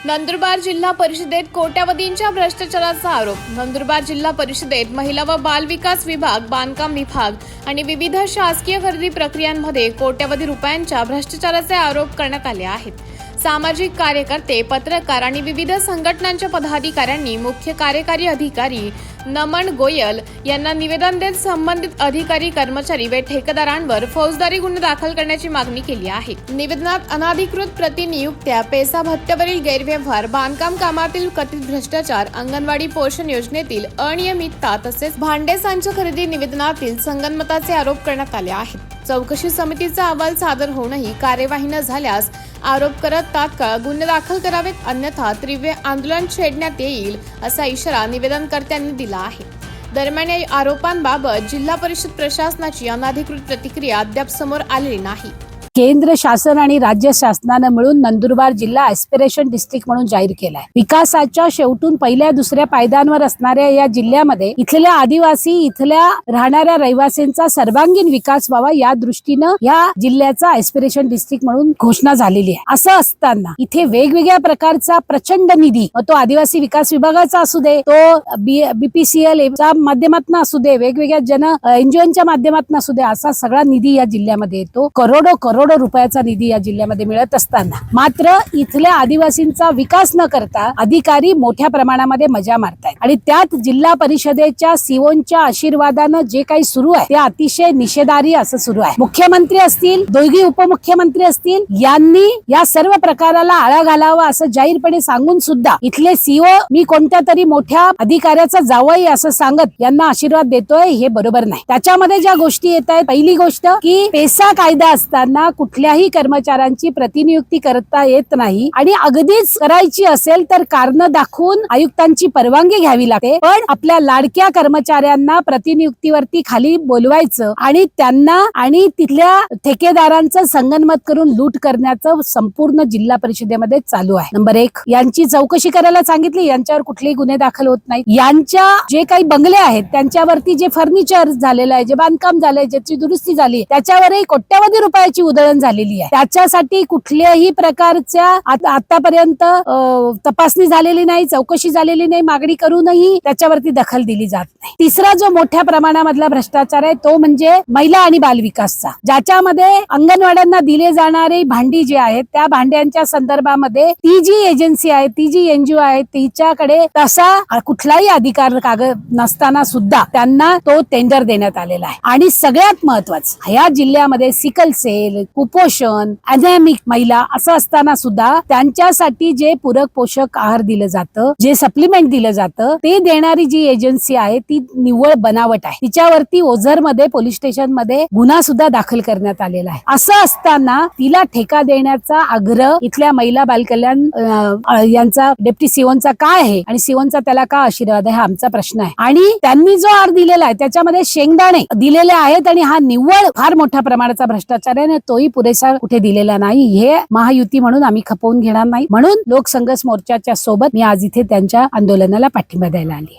नंदुरबार जिल्हा परिषदेत कोट्यावधींच्या भ्रष्टाचाराचा आरोप। नंदुरबार जिल्हा परिषदेत महिला व बाल विकास विभाग, बांधकाम विभाग आणि विविध शासकीय खरेदी प्रक्रियांमध्ये कोट्यावधी रुपयांच्या भ्रष्टाचाराचे आरोप करण्यात आले आहेत। सामाजिक कार्यकर्ते, पत्रकार आणि विविध संघटनांच्या पदाधिकाऱ्यांनी मुख्य कार्यकारी अधिकारी नमन गोयल यांना निवेदन देत संबंधित अधिकारी, कर्मचारी व ठेकेदारांवर फौजदारी गुन्हे दाखल करण्याची मागणी केली आहे। निवेदनात अनाधिकृत प्रतिनियुक्त्या, पैसा भत्त्यावरील गैरव्यवहार, बांधकाम कामातील कथित भ्रष्टाचार, अंगणवाडी पोषण योजनेतील अनियमितता तसेच भांडे संच खरेदी निवेदनातील संगनमताचे आरोप करण्यात आले आहेत। चौकशी समितीचा अहवाल सादर होऊनही कार्यवाही न झाल्यास आरोप करत तात्काळ गुन्हे दाखल करावेत, अन्यथा तीव्र आंदोलन छेडण्यात येईल असा इशारा निवेदनकर्त्यांनी दिला आहे। दरम्यान या आरोपांबाबत जिल्हा परिषद प्रशासनाची अनधिकृत प्रतिक्रिया अद्याप समोर आलेली नाही। केंद्र शासन आणि राज्य शासनाने मिळून नंदुरबार जिल्हा ॲस्पिरेशन डिस्ट्रिक्ट म्हणून जाहीर केलाय। विकासाच्या शेवटून पहिल्या दुसऱ्या पायद्यांवर असणाऱ्या या जिल्ह्यामध्ये इथल्या आदिवासी, इथल्या राहणाऱ्या रहिवासींचा सर्वांगीण विकास व्हावा या दृष्टीने या जिल्ह्याचा ॲस्पिरेशन डिस्ट्रिक्ट म्हणून घोषणा झालेली आहे। असं असताना इथे वेगवेगळ्या प्रकारचा प्रचंड निधी, तो आदिवासी विकास विभागाचा असू दे, तो BPCL च्या माध्यमातून असू दे, वेगवेगळ्या NGOच्या माध्यमातून असू दे, असा सगळा निधी या जिल्ह्यामध्ये येतो। करोडो रुपयाचा निधी या जिल्ह्यामध्ये मिळत असताना मात्र इथल्या आदिवासींचा विकास न करता अधिकारी मोठ्या प्रमाणामध्ये मजा मारतायत आणि त्यात जिल्हा परिषदेच्या सीओच्या आशीर्वादाने जे काही सुरू आहे ते अतिशय निषेधार्ह असं सुरू आहे। मुख्यमंत्री असतील, दोघी उपमुख्यमंत्री असतील, यांनी या सर्व प्रकाराला आळा घालावा असं जाहीरपणे सांगून सुद्धा इथले सीओ मी कोणत्या तरी मोठ्या अधिकाऱ्याचा जावई असं सांगत यांना आशीर्वाद देतोय, हे बरोबर नाही। त्याच्यामध्ये ज्या गोष्टी येत आहेत, पहिली गोष्ट की पेसा कायदा असताना कुठल्याही कर्मचाऱ्यांची प्रतिनियुक्ती करता येत नाही आणि अगदीच करायची असेल तर कारण दाखवून आयुक्तांची परवानगी घ्यावी लागते। पण आपल्या लाडक्या कर्मचाऱ्यांना प्रतिनियुक्तीवरती खाली बोलवायचं आणि त्यांना आणि तिथल्या ठेकेदारांचं संगनमत करून लूट करण्याचं संपूर्ण जिल्हा परिषदेमध्ये चालू आहे। नंबर 1, यांची चौकशी करायला सांगितली, यांच्यावर कुठलेही गुन्हे दाखल होत नाहीत। यांच्या जे काही बंगले आहेत त्यांच्यावरती जे फर्निचर झालेलं आहे, जे बांधकाम झालंय, ज्याची दुरुस्ती झाली, त्याच्यावरही कोट्यावधी रुपयाची उधळण झालेली आहे। त्याच्यासाठी कुठल्याही प्रकारच्या आतापर्यंत तपासणी झालेली नाही, चौकशी झालेली नाही, मागणी करूनही त्याच्यावरती दखल दिली जात नाही। तिसरा जो मोठ्या प्रमाणामधला भ्रष्टाचार आहे तो म्हणजे महिला आणि बाल विकासचा, ज्याच्यामध्ये अंगणवाड्यांना दिले जाणारे भांडी जे आहेत त्या भांड्यांच्या संदर्भामध्ये ती जी एजन्सी आहे, ती जी NGO आहे, तिच्याकडे तसा कुठलाही अधिकार कागद नसताना सुद्धा त्यांना तो टेंडर देण्यात आलेला आहे। आणि सगळ्यात महत्वाचं, या जिल्ह्यामध्ये सिकल सेल, कुपोषण, अॅनेमिक महिला असं असताना सुद्धा त्यांच्यासाठी जे पूरक पोषक आहार दिलं जातं, जे सप्लिमेंट दिलं जातं, ते देणारी जी एजन्सी आहे ती निव्वळ बनावट आहे। तिच्यावरती ओझरमध्ये पोलीस स्टेशन मध्ये गुन्हा सुद्धा दाखल करण्यात आलेला आहे। असं असताना तिला ठेका देण्याचा आग्रह इथल्या महिला बालकल्याण यांचा डेप्टी सीओचा काय आहे आणि सीओचा त्याला का आशीर्वाद आहे, हा आमचा प्रश्न आहे। आणि त्यांनी जो आहार दिलेला आहे त्याच्यामध्ये शेंगदाणे दिलेले आहेत आणि हा निव्वळ फार मोठ्या प्रमाणाचा भ्रष्टाचार आहे, तोही पुरेसा कुठे दिलेला नाही। हे महायुती म्हणून आम्ही खपवून घेणार नाही, म्हणून लोकसंघर्ष मोर्चाच्या सोबत मी आज इथे त्यांच्या आंदोलनाला पाठिंबा द्यायला आली आहे।